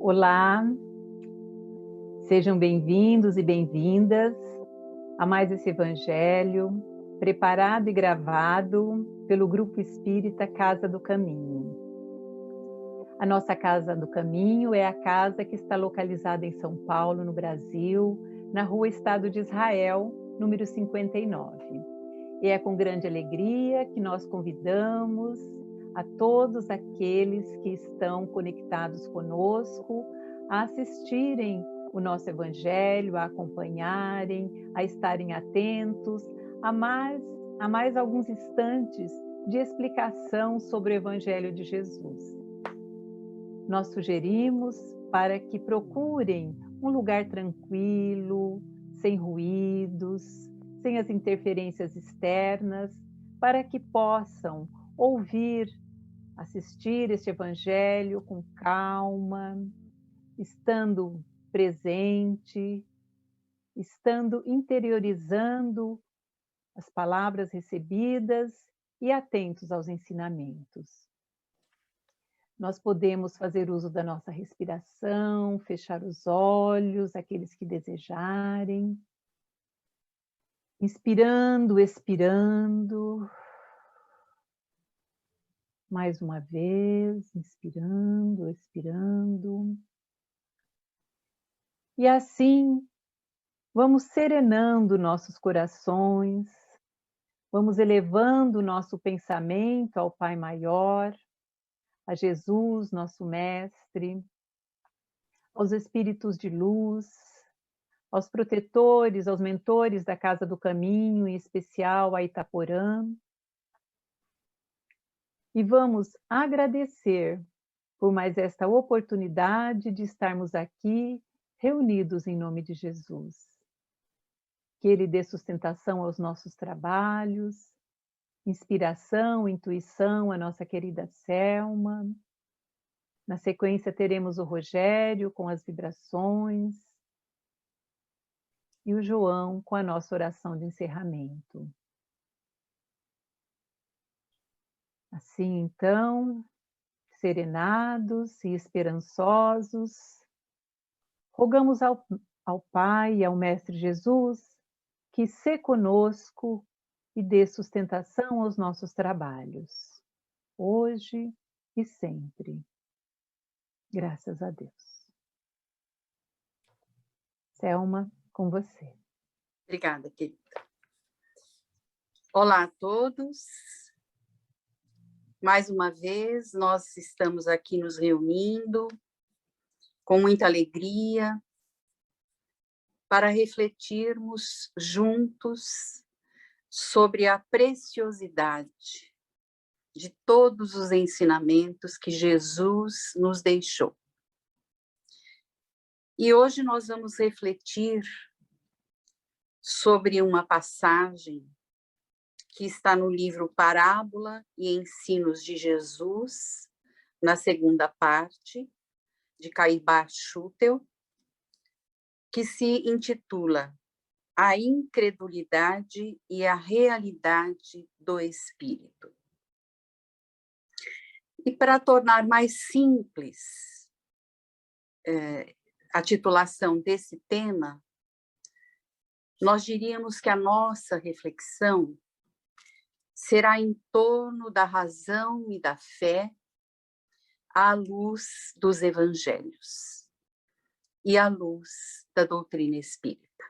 Olá, sejam bem-vindos e bem-vindas a mais esse Evangelho, preparado e gravado pelo Grupo Espírita Casa do Caminho. A nossa Casa do Caminho é a casa que está localizada em São Paulo, no Brasil, na Rua Estado de Israel, número 59. E é com grande alegria que nós convidamos a todos aqueles que estão conectados conosco a assistirem o nosso Evangelho, a acompanharem, a estarem atentos a mais alguns instantes de explicação sobre o Evangelho de Jesus. Nós sugerimos para que procurem um lugar tranquilo, sem ruídos, sem as interferências externas, para que possam ouvir, assistir este Evangelho com calma, estando presente, estando interiorizando as palavras recebidas e atentos aos ensinamentos. Nós podemos fazer uso da nossa respiração, fechar os olhos, aqueles que desejarem. Inspirando, expirando. Mais uma vez, inspirando, expirando. E assim, vamos serenando nossos corações, vamos elevando o nosso pensamento ao Pai Maior, a Jesus, nosso Mestre, aos Espíritos de Luz, aos protetores, aos mentores da Casa do Caminho, em especial a Itaporã. E vamos agradecer por mais esta oportunidade de estarmos aqui reunidos em nome de Jesus. Que Ele dê sustentação aos nossos trabalhos, inspiração, intuição à nossa querida Selma. Na sequência teremos o Rogério com as vibrações e o João com a nossa oração de encerramento. Assim, então, serenados e esperançosos, rogamos ao Pai e ao Mestre Jesus que se conosco e dê sustentação aos nossos trabalhos, hoje e sempre. Graças a Deus. Selma, com você. Obrigada, querida. Olá a todos. Mais uma vez, nós estamos aqui nos reunindo com muita alegria para refletirmos juntos sobre a preciosidade de todos os ensinamentos que Jesus nos deixou. E hoje nós vamos refletir sobre uma passagem que está no livro Parábola e Ensinos de Jesus, na segunda parte, de Caibar Schutel, que se intitula A Incredulidade e a Realidade do Espírito. E para tornar mais simples a titulação desse tema, nós diríamos que a nossa reflexão será em torno da razão e da fé à luz dos evangelhos e à luz da doutrina espírita.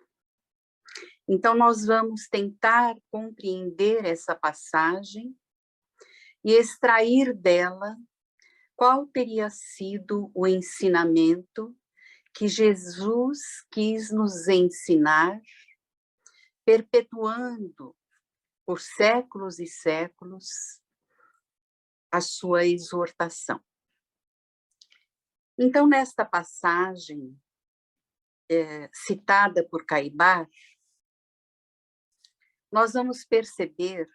Então, nós vamos tentar compreender essa passagem e extrair dela qual teria sido o ensinamento que Jesus quis nos ensinar, perpetuando por séculos e séculos a sua exortação. Então, nesta passagem citada por Caibar, nós vamos perceber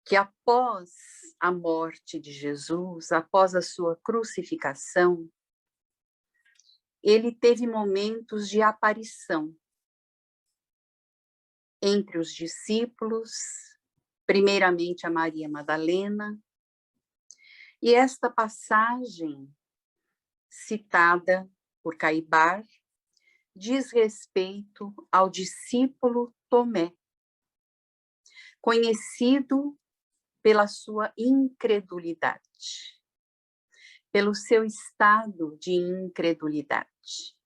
que após a morte de Jesus, após a sua crucificação, ele teve momentos de aparição entre os discípulos, primeiramente a Maria Madalena, e esta passagem citada por Caibar, diz respeito ao discípulo Tomé, conhecido pela sua incredulidade, pelo seu estado de incredulidade.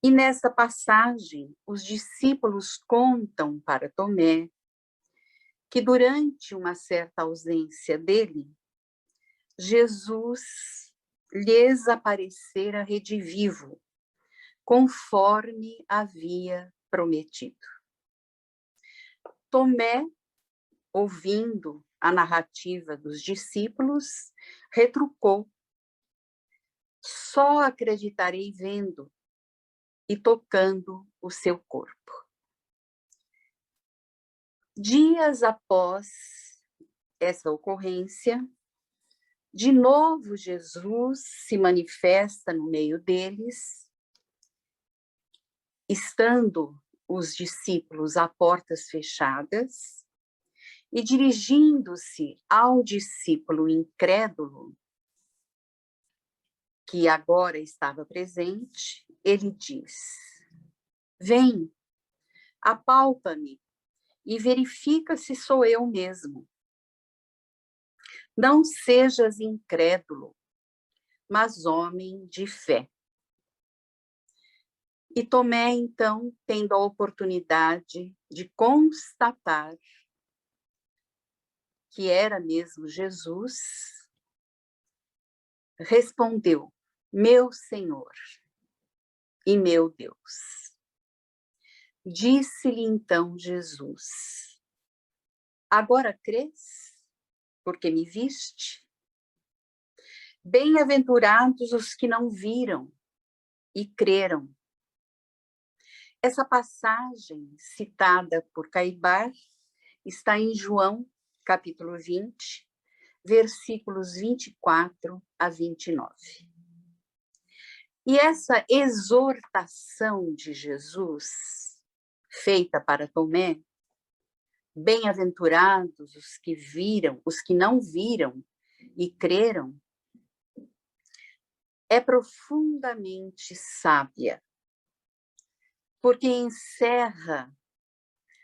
E nessa passagem, os discípulos contam para Tomé que durante uma certa ausência dele, Jesus lhes aparecera redivivo, conforme havia prometido. Tomé, ouvindo a narrativa dos discípulos, retrucou: só acreditarei vendo e tocando o seu corpo. Dias após essa ocorrência, de novo Jesus se manifesta no meio deles, estando os discípulos a portas fechadas, e dirigindo-se ao discípulo incrédulo, que agora estava presente, ele diz: vem, apalpa-me e verifica se sou eu mesmo. Não sejas incrédulo, mas homem de fé. E Tomé, então, tendo a oportunidade de constatar que era mesmo Jesus, respondeu: meu Senhor e meu Deus. Disse-lhe então Jesus: agora crês, porque me viste? Bem-aventurados os que não viram e creram. Essa passagem citada por Caibar está em João, capítulo 20, versículos 24 a 29. E essa exortação de Jesus, feita para Tomé, bem-aventurados os que viram, os que não viram e creram, é profundamente sábia, porque encerra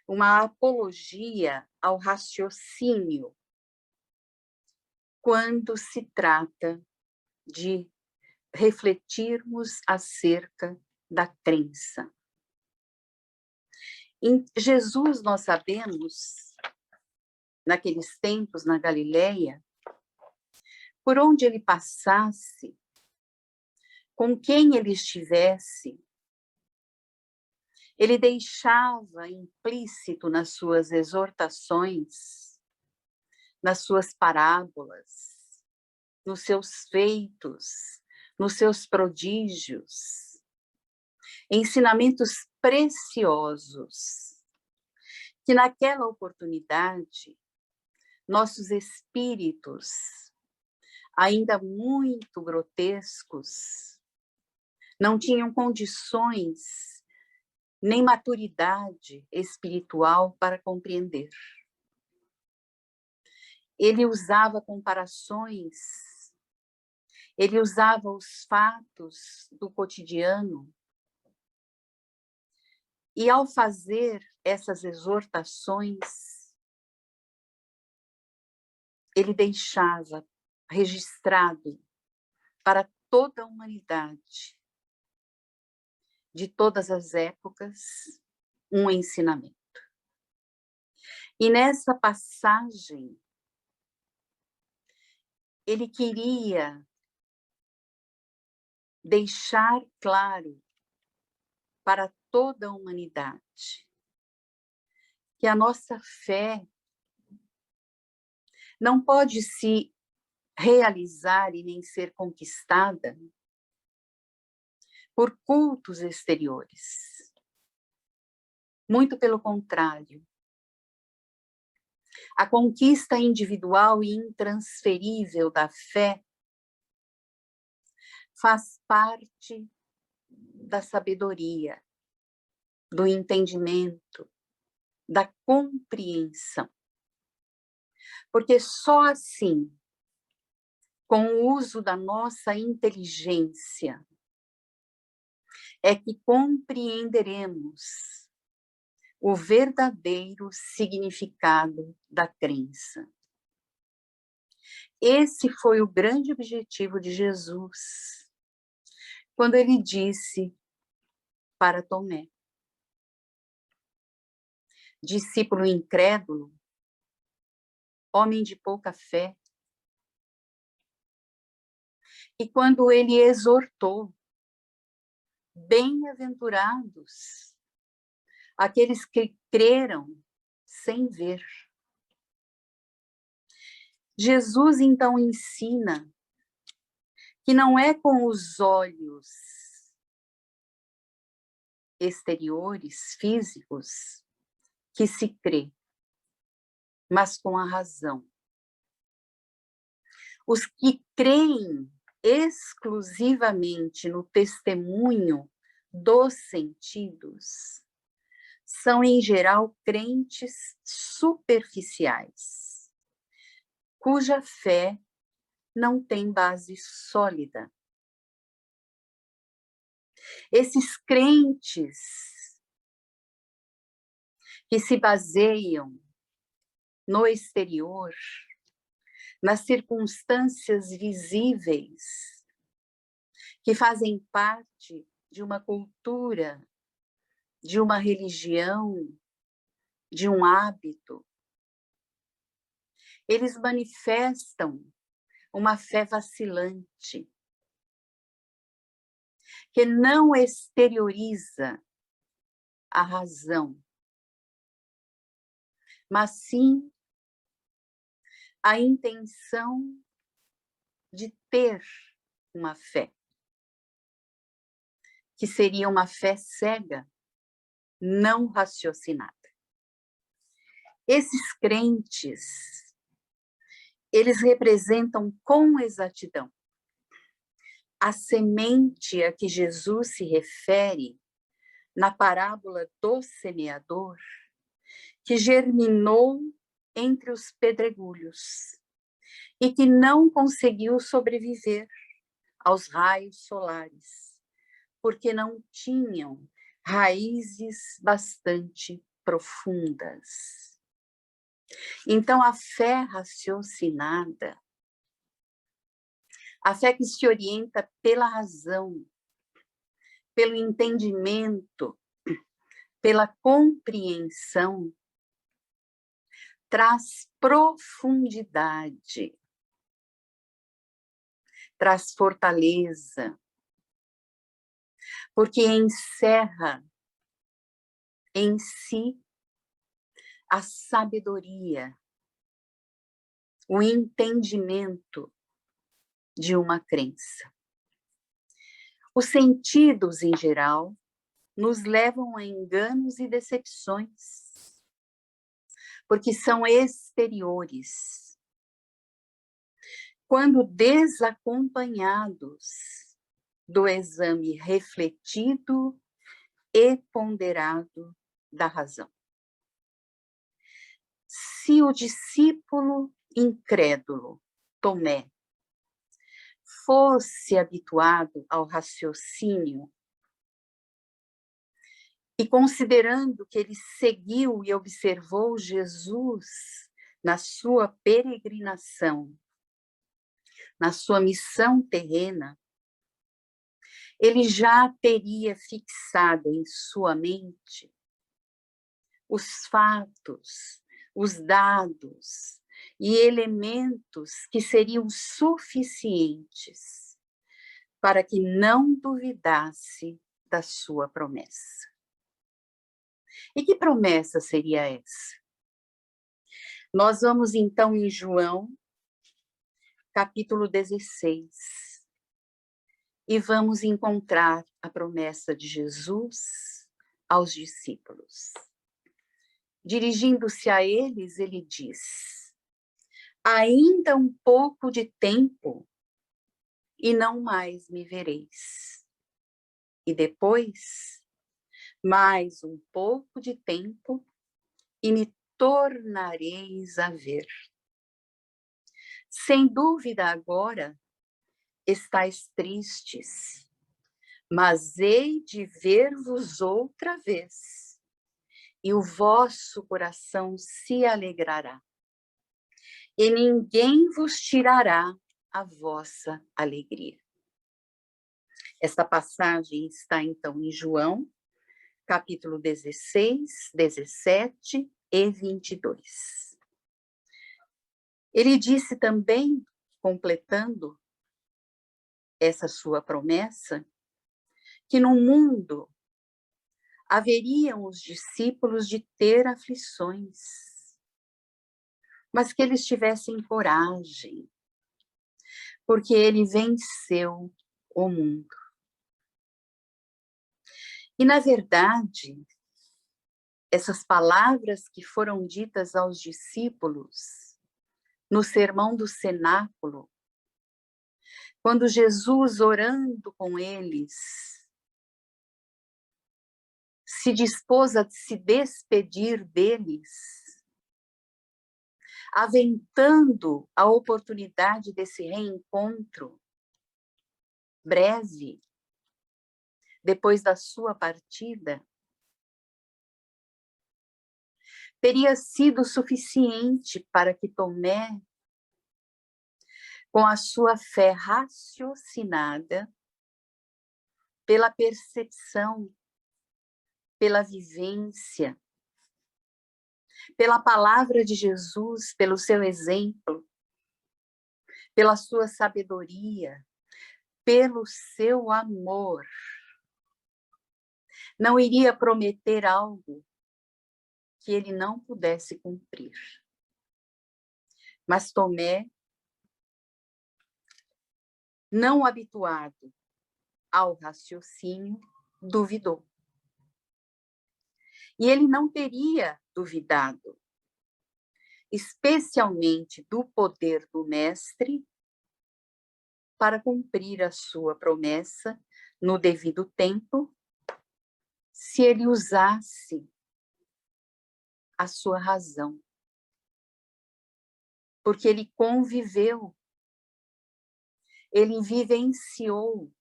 uma apologia ao raciocínio quando se trata de refletirmos acerca da crença. Em Jesus, nós sabemos, naqueles tempos na Galileia, por onde ele passasse, com quem ele estivesse, ele deixava implícito nas suas exortações, nas suas parábolas, nos seus feitos, nos seus prodígios, ensinamentos preciosos, que naquela oportunidade, nossos espíritos, ainda muito grotescos, não tinham condições nem maturidade espiritual para compreender. Ele usava comparações, ele usava os fatos do cotidiano, e ao fazer essas exortações, ele deixava registrado para toda a humanidade, de todas as épocas, um ensinamento. E nessa passagem, ele queria deixar claro para toda a humanidade que a nossa fé não pode se realizar e nem ser conquistada por cultos exteriores. Muito pelo contrário. A conquista individual e intransferível da fé faz parte da sabedoria, do entendimento, da compreensão. Porque só assim com o uso da nossa inteligência, é que compreenderemos o verdadeiro significado da crença. Esse foi o grande objetivo de Jesus, quando ele disse para Tomé: discípulo incrédulo, homem de pouca fé. E quando ele exortou: bem-aventurados aqueles que creram sem ver. Jesus então ensina que não é com os olhos exteriores, físicos, que se crê, mas com a razão. Os que creem exclusivamente no testemunho dos sentidos são, em geral, crentes superficiais, cuja fé não tem base sólida. Esses crentes que se baseiam no exterior, nas circunstâncias visíveis, que fazem parte de uma cultura, de uma religião, de um hábito, eles manifestam uma fé vacilante, que não exterioriza a razão, mas sim a intenção de ter uma fé, que seria uma fé cega, não raciocinada. Esses crentes, eles representam com exatidão a semente a que Jesus se refere na parábola do semeador, que germinou entre os pedregulhos e que não conseguiu sobreviver aos raios solares, porque não tinham raízes bastante profundas. Então, a fé raciocinada, a fé que se orienta pela razão, pelo entendimento, pela compreensão, traz profundidade, traz fortaleza, porque encerra em si a sabedoria, o entendimento de uma crença. Os sentidos, em geral, nos levam a enganos e decepções, porque são exteriores. Quando desacompanhados do exame refletido e ponderado da razão. Se o discípulo incrédulo, Tomé, fosse habituado ao raciocínio e considerando que ele seguiu e observou Jesus na sua peregrinação, na sua missão terrena, ele já teria fixado em sua mente os fatos, os dados e elementos que seriam suficientes para que não duvidasse da sua promessa. E que promessa seria essa? Nós vamos então em João, capítulo 16, e vamos encontrar a promessa de Jesus aos discípulos. Dirigindo-se a eles, ele diz: ainda um pouco de tempo e não mais me vereis. E depois, mais um pouco de tempo e me tornareis a ver. Sem dúvida agora estáis tristes, mas hei de ver-vos outra vez, e o vosso coração se alegrará, e ninguém vos tirará a vossa alegria. Esta passagem está então em João, capítulo 16, 17 e 22. Ele disse também, completando essa sua promessa, que no mundo haveriam os discípulos de ter aflições, mas que eles tivessem coragem, porque ele venceu o mundo. E, na verdade, essas palavras que foram ditas aos discípulos no Sermão do Cenáculo, quando Jesus, orando com eles, se dispôs a se despedir deles, aventando a oportunidade desse reencontro breve, depois da sua partida, teria sido suficiente para que Tomé, com a sua fé raciocinada, pela percepção, pela vivência, pela palavra de Jesus, pelo seu exemplo, pela sua sabedoria, pelo seu amor, não iria prometer algo que ele não pudesse cumprir. Mas Tomé, não habituado ao raciocínio, duvidou. E ele não teria duvidado, especialmente do poder do Mestre, para cumprir a sua promessa no devido tempo, se ele usasse a sua razão. Porque ele conviveu, ele vivenciou,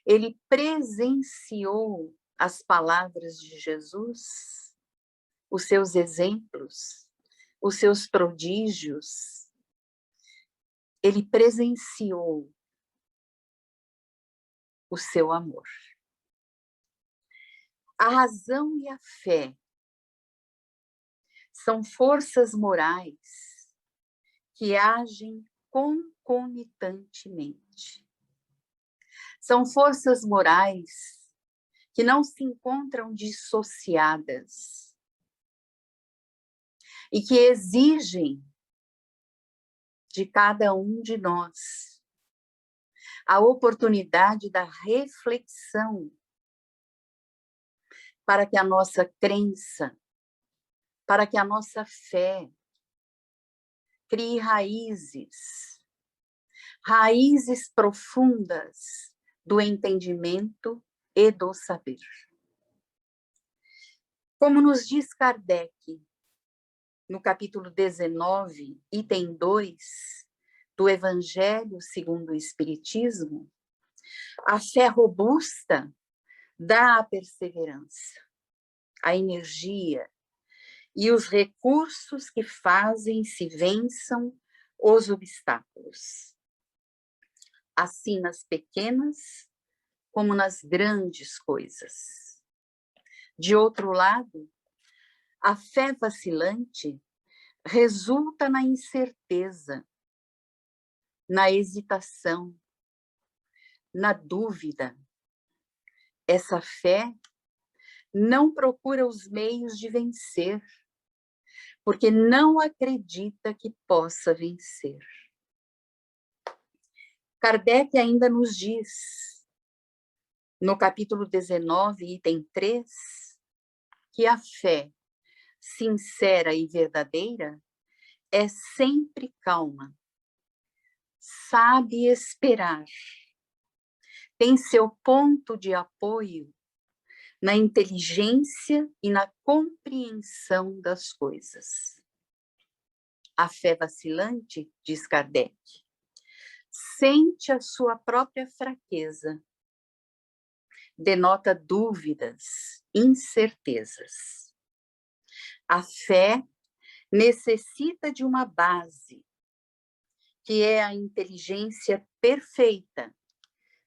ele presenciou as palavras de Jesus, os seus exemplos, os seus prodígios. Ele presenciou o seu amor. A razão e a fé são forças morais que agem concomitantemente. São forças morais que não se encontram dissociadas e que exigem de cada um de nós a oportunidade da reflexão para que a nossa crença, para que a nossa fé crie raízes profundas do entendimento e do saber. Como nos diz Kardec, no capítulo 19, item 2, do Evangelho segundo o Espiritismo, a fé robusta dá a perseverança, a energia e os recursos que fazem se vençam os obstáculos, assim nas pequenas como nas grandes coisas. De outro lado, a fé vacilante resulta na incerteza, na hesitação, na dúvida. Essa fé não procura os meios de vencer, porque não acredita que possa vencer. Kardec ainda nos diz, no capítulo 19, item 3, que a fé sincera e verdadeira é sempre calma, sabe esperar, tem seu ponto de apoio na inteligência e na compreensão das coisas. A fé vacilante, diz Kardec, sente a sua própria fraqueza, denota dúvidas, incertezas. A fé necessita de uma base, que é a inteligência perfeita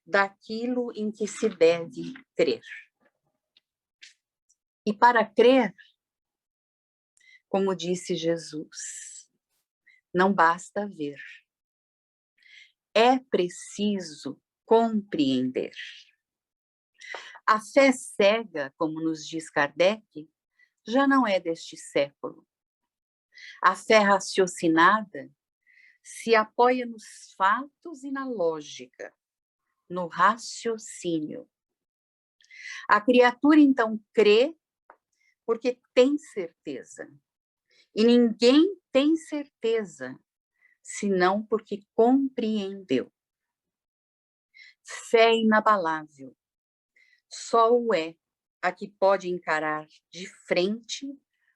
daquilo em que se deve crer. E para crer, como disse Jesus, não basta ver. É preciso compreender. A fé cega, como nos diz Kardec, já não é deste século. A fé raciocinada se apoia nos fatos e na lógica, no raciocínio. A criatura, então, crê porque tem certeza. E ninguém tem certeza, senão porque compreendeu. Fé inabalável. Só o é a que pode encarar de frente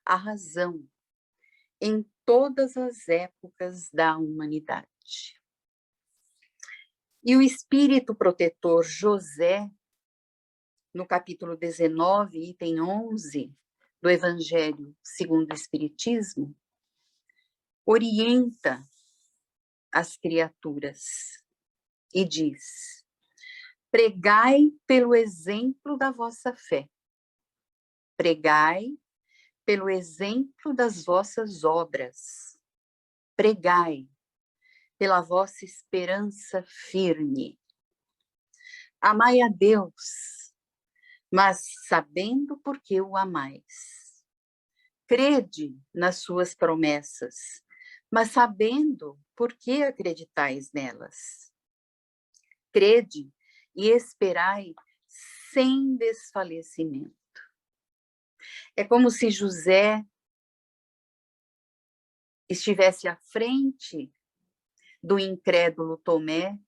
a razão em todas as épocas da humanidade. E o espírito protetor José, no capítulo 19, item 11, do Evangelho segundo o Espiritismo, orienta as criaturas e diz: pregai pelo exemplo da vossa fé, pregai pelo exemplo das vossas obras, pregai pela vossa esperança firme. Amai a Deus, mas sabendo por que o amais. Crede nas suas promessas, mas sabendo por que acreditais nelas. Crede e esperai sem desfalecimento. É como se José estivesse à frente do incrédulo Tomé,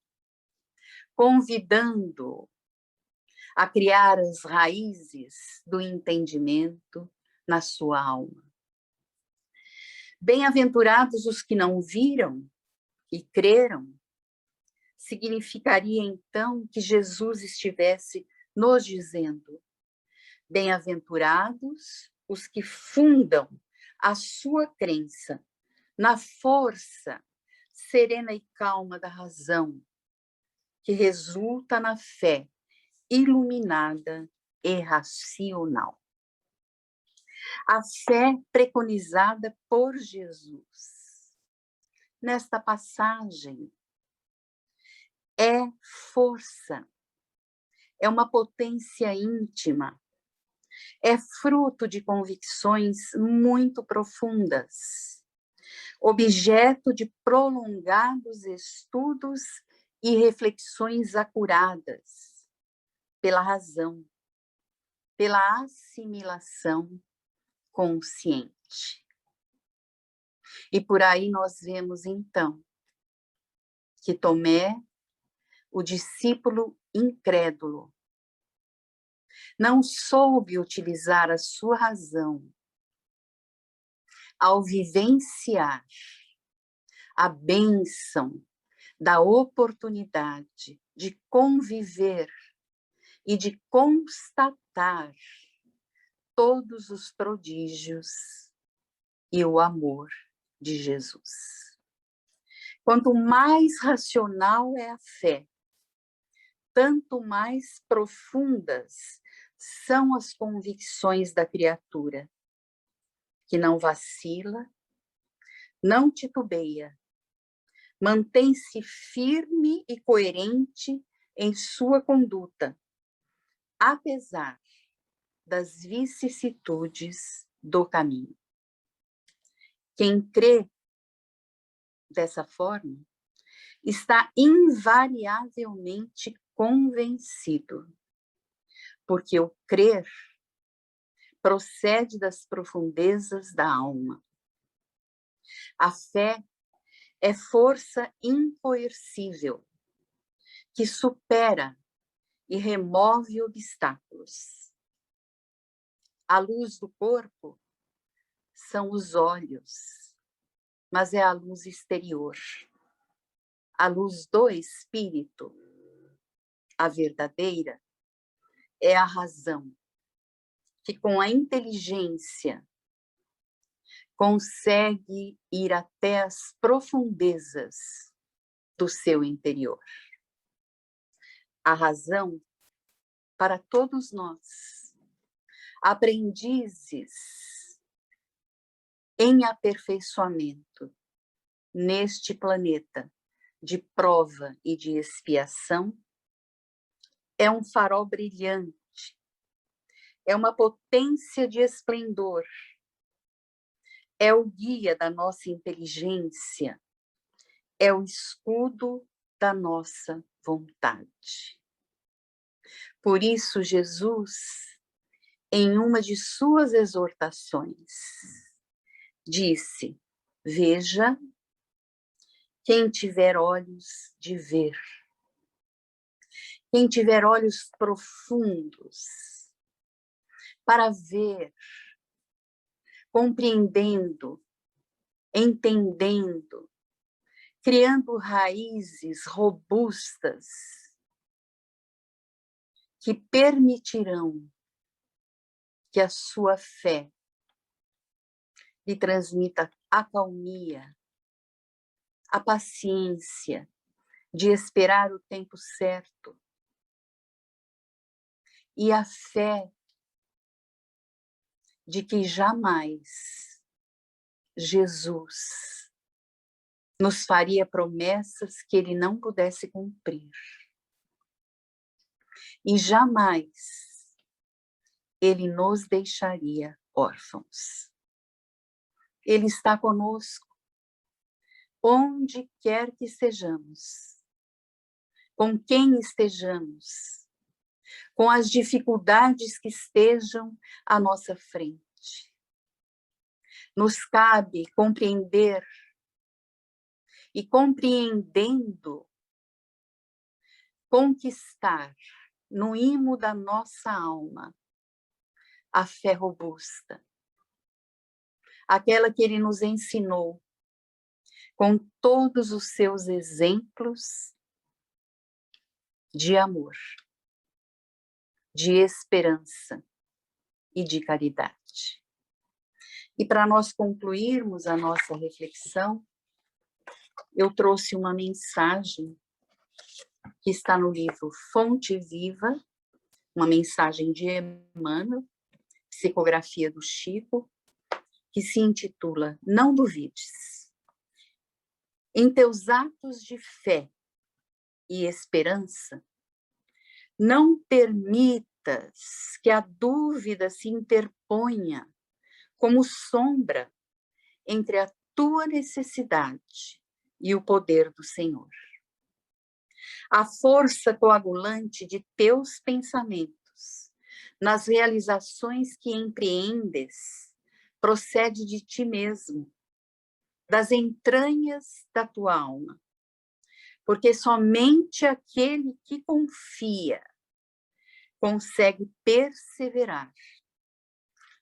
convidando a criar as raízes do entendimento na sua alma. Bem-aventurados os que não viram e creram, significaria então que Jesus estivesse nos dizendo: bem-aventurados os que fundam a sua crença na força serena e calma da razão, que resulta na fé iluminada e racional. A fé preconizada por Jesus nesta passagem é força, é uma potência íntima, é fruto de convicções muito profundas, objeto de prolongados estudos e reflexões acuradas pela razão, pela assimilação consciente. E por aí nós vemos, então, que Tomé, o discípulo incrédulo, não soube utilizar a sua razão ao vivenciar a bênção da oportunidade de conviver e de constatar todos os prodígios e o amor de Jesus. Quanto mais racional é a fé, tanto mais profundas são as convicções da criatura, que não vacila, não titubeia, mantém-se firme e coerente em sua conduta, apesar das vicissitudes do caminho. Quem crê dessa forma está invariavelmente convencido, porque o crer procede das profundezas da alma. A fé é força incoercível, que supera e remove obstáculos. A luz do corpo são os olhos, mas é a luz exterior, a luz do espírito. A verdadeira é a razão, que com a inteligência consegue ir até as profundezas do seu interior. A razão, para todos nós, aprendizes em aperfeiçoamento neste planeta de prova e de expiação, é um farol brilhante, é uma potência de esplendor, é o guia da nossa inteligência, é o escudo da nossa vontade. Por isso, Jesus, em uma de suas exortações, disse: veja, quem tiver olhos de ver, quem tiver olhos profundos para ver, compreendendo, entendendo, criando raízes robustas que permitirão que a sua fé lhe transmita a calmia, a paciência de esperar o tempo certo e a fé de que jamais Jesus nos faria promessas que ele não pudesse cumprir. E jamais ele nos deixaria órfãos. Ele está conosco, onde quer que sejamos, com quem estejamos, com as dificuldades que estejam à nossa frente. Nos cabe compreender e, compreendendo, conquistar no imo da nossa alma a fé robusta, aquela que ele nos ensinou com todos os seus exemplos de amor, de esperança e de caridade. E para nós concluirmos a nossa reflexão, eu trouxe uma mensagem que está no livro Fonte Viva, uma mensagem de Emmanuel, psicografia do Chico, que se intitula Não Duvides. Em teus atos de fé e esperança, não permitas que a dúvida se interponha como sombra entre a tua necessidade e o poder do Senhor. A força coagulante de teus pensamentos, nas realizações que empreendes, procede de ti mesmo, das entranhas da tua alma, porque somente aquele que confia consegue perseverar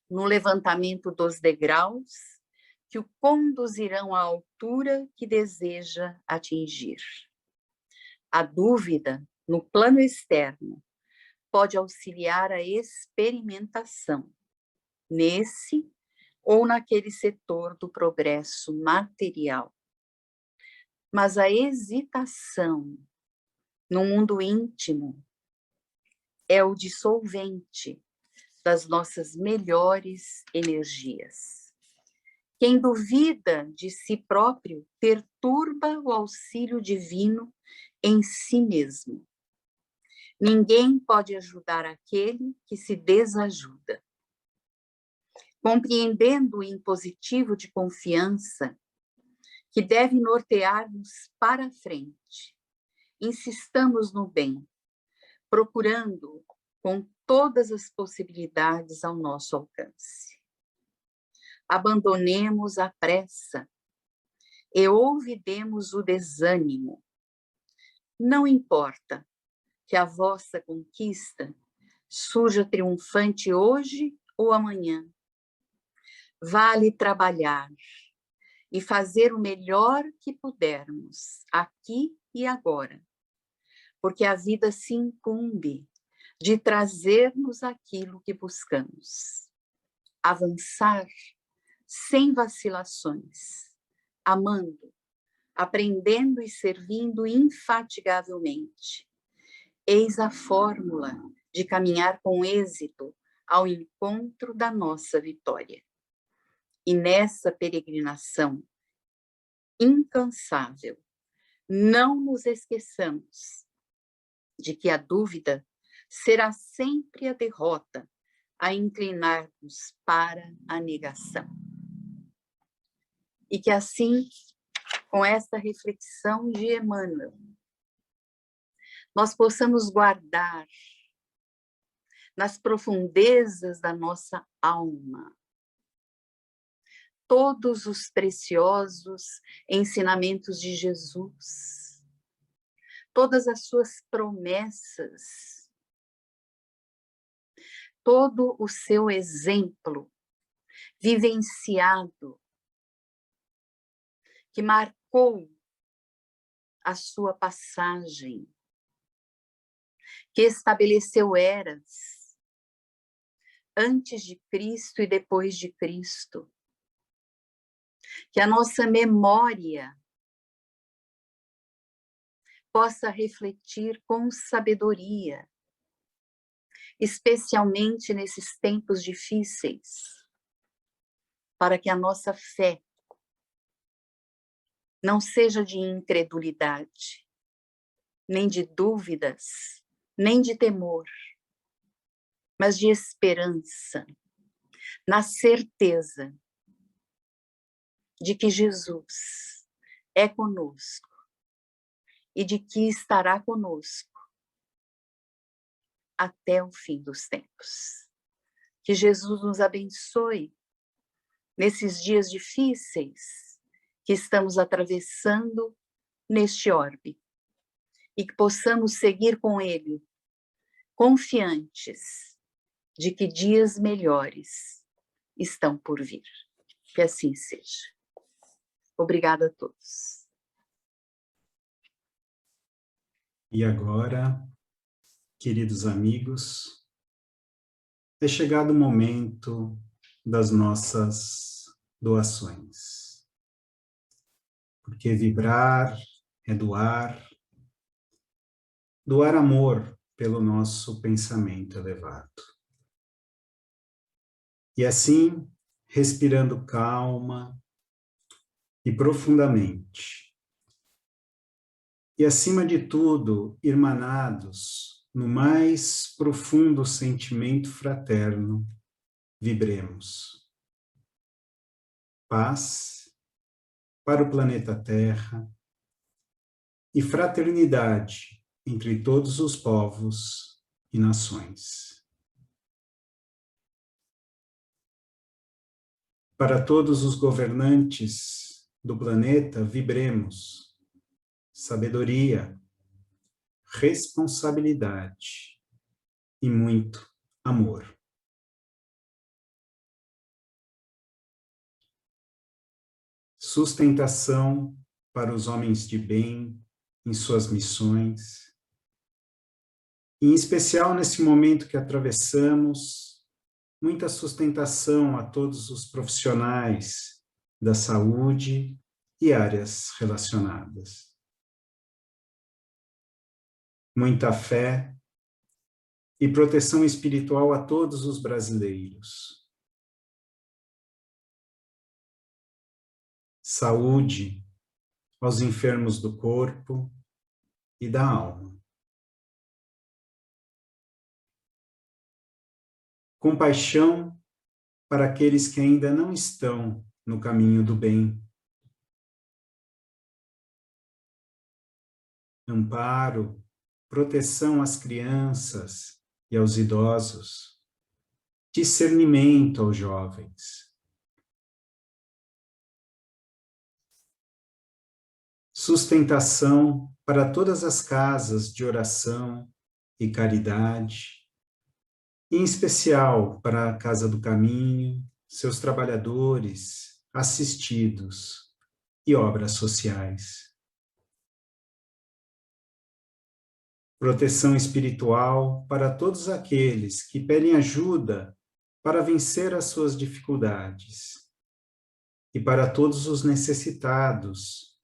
no levantamento dos degraus que o conduzirão à altura que deseja atingir. A dúvida, no plano externo, pode auxiliar a experimentação, nesse ou naquele setor do progresso material. Mas a hesitação no mundo íntimo é o dissolvente das nossas melhores energias. Quem duvida de si próprio perturba o auxílio divino em si mesmo. Ninguém pode ajudar aquele que se desajuda. Compreendendo o impositivo de confiança que deve nortear-nos para a frente, insistamos no bem, procurando com todas as possibilidades ao nosso alcance. Abandonemos a pressa e olvidemos o desânimo. Não importa que a vossa conquista surja triunfante hoje ou amanhã. Vale trabalhar e fazer o melhor que pudermos, aqui e agora, porque a vida se incumbe de trazer-nos aquilo que buscamos. Avançar sem vacilações, amando, aprendendo e servindo infatigavelmente. Eis a fórmula de caminhar com êxito ao encontro da nossa vitória. E nessa peregrinação incansável, não nos esqueçamos de que a dúvida será sempre a derrota a inclinar-nos para a negação. E que assim, com esta reflexão de Emmanuel, nós possamos guardar nas profundezas da nossa alma todos os preciosos ensinamentos de Jesus, todas as suas promessas, todo o seu exemplo vivenciado, que marcou a sua passagem, que estabeleceu eras antes de Cristo e depois de Cristo. Que a nossa memória possa refletir com sabedoria, especialmente nesses tempos difíceis, para que a nossa fé não seja de incredulidade, nem de dúvidas, nem de temor, mas de esperança, na certeza de que Jesus é conosco e de que estará conosco até o fim dos tempos. Que Jesus nos abençoe nesses dias difíceis que estamos atravessando neste orbe e que possamos seguir com Ele, confiantes de que dias melhores estão por vir. Que assim seja. Obrigada a todos. E agora, queridos amigos, é chegado o momento das nossas doações. Porque vibrar é doar amor pelo nosso pensamento elevado. E assim, respirando calma e profundamente, e acima de tudo, irmanados no mais profundo sentimento fraterno, vibremos. Paz para o planeta Terra e fraternidade entre todos os povos e nações. Para todos os governantes do planeta, vibremos sabedoria, responsabilidade e muito amor. Sustentação para os homens de bem em suas missões, e em especial nesse momento que atravessamos, muita sustentação a todos os profissionais da saúde e áreas relacionadas. Muita fé e proteção espiritual a todos os brasileiros. Saúde aos enfermos do corpo e da alma. Compaixão para aqueles que ainda não estão no caminho do bem. Amparo, proteção às crianças e aos idosos. Discernimento aos jovens. Sustentação para todas as casas de oração e caridade, em especial para a Casa do Caminho, seus trabalhadores, assistidos, e obras sociais. Proteção espiritual para todos aqueles que pedem ajuda para vencer as suas dificuldades. E para todos os necessitados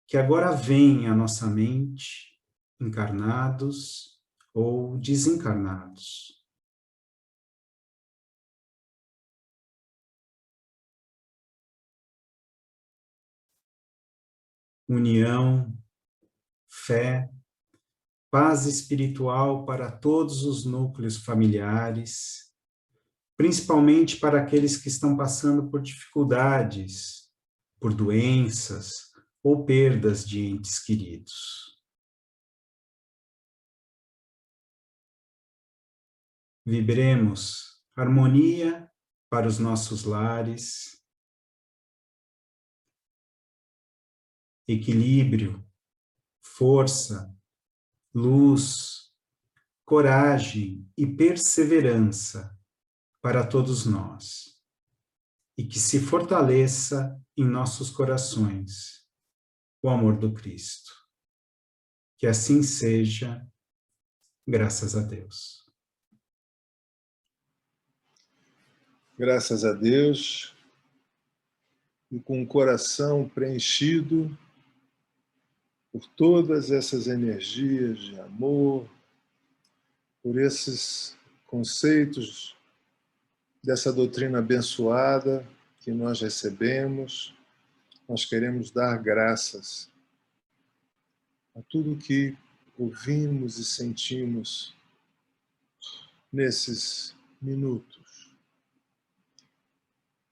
que agora vêm à nossa mente, encarnados ou desencarnados. União, fé, paz espiritual para todos os núcleos familiares, principalmente para aqueles que estão passando por dificuldades, por doenças ou perdas de entes queridos. Vibremos harmonia para os nossos lares, equilíbrio, força, luz, coragem e perseverança para todos nós, e que se fortaleça em nossos corações o amor do Cristo. Que assim seja, graças a Deus. Graças a Deus, e com o coração preenchido por todas essas energias de amor, por esses conceitos dessa doutrina abençoada que nós recebemos, nós queremos dar graças a tudo que ouvimos e sentimos nesses minutos.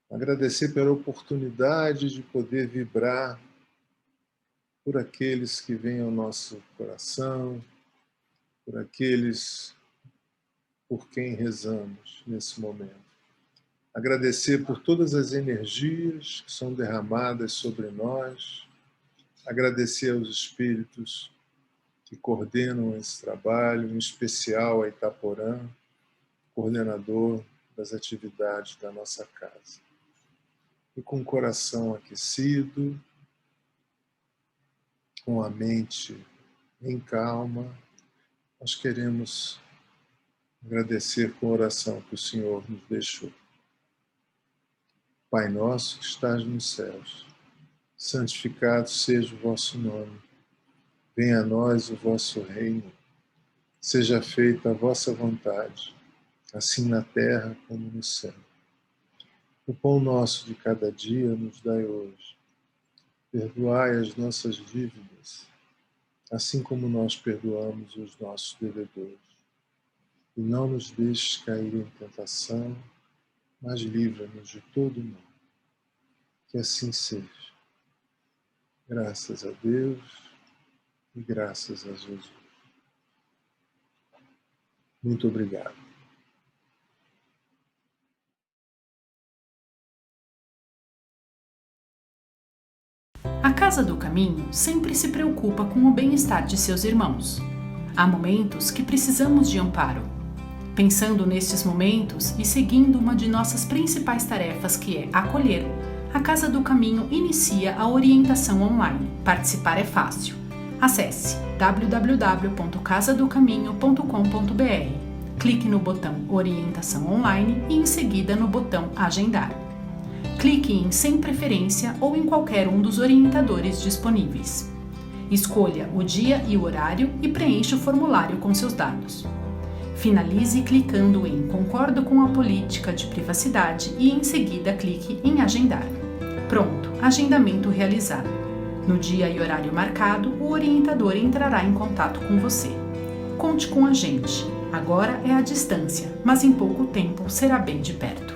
Agradecer pela oportunidade de poder vibrar por aqueles que vêm ao nosso coração, por aqueles por quem rezamos nesse momento. Agradecer por todas as energias que são derramadas sobre nós, agradecer aos espíritos que coordenam esse trabalho, em especial a Itaporã, coordenador das atividades da nossa casa. E com o coração aquecido, com a mente em calma, nós queremos agradecer com a oração que o Senhor nos deixou. Pai nosso que estás nos céus, santificado seja o vosso nome. Venha a nós o vosso reino. Seja feita a vossa vontade, assim na terra como no céu. O pão nosso de cada dia nos dai hoje. Perdoai as nossas dívidas, assim como nós perdoamos os nossos devedores. E não nos deixes cair em tentação, mas livra-nos de todo mal. Que assim seja. Graças a Deus e graças a Jesus. Muito obrigado. A Casa do Caminho sempre se preocupa com o bem-estar de seus irmãos. Há momentos que precisamos de amparo. Pensando nestes momentos e seguindo uma de nossas principais tarefas, que é acolher, a Casa do Caminho inicia a orientação online. Participar é fácil. Acesse www.casadocaminho.com.br. Clique no botão Orientação Online e em seguida no botão Agendar. Clique em Sem Preferência ou em qualquer um dos orientadores disponíveis. Escolha o dia e o horário e preencha o formulário com seus dados. Finalize clicando em Concordo com a política de privacidade e em seguida clique em Agendar. Pronto, agendamento realizado. No dia e horário marcado, o orientador entrará em contato com você. Conte com a gente. Agora é à distância, mas em pouco tempo será bem de perto.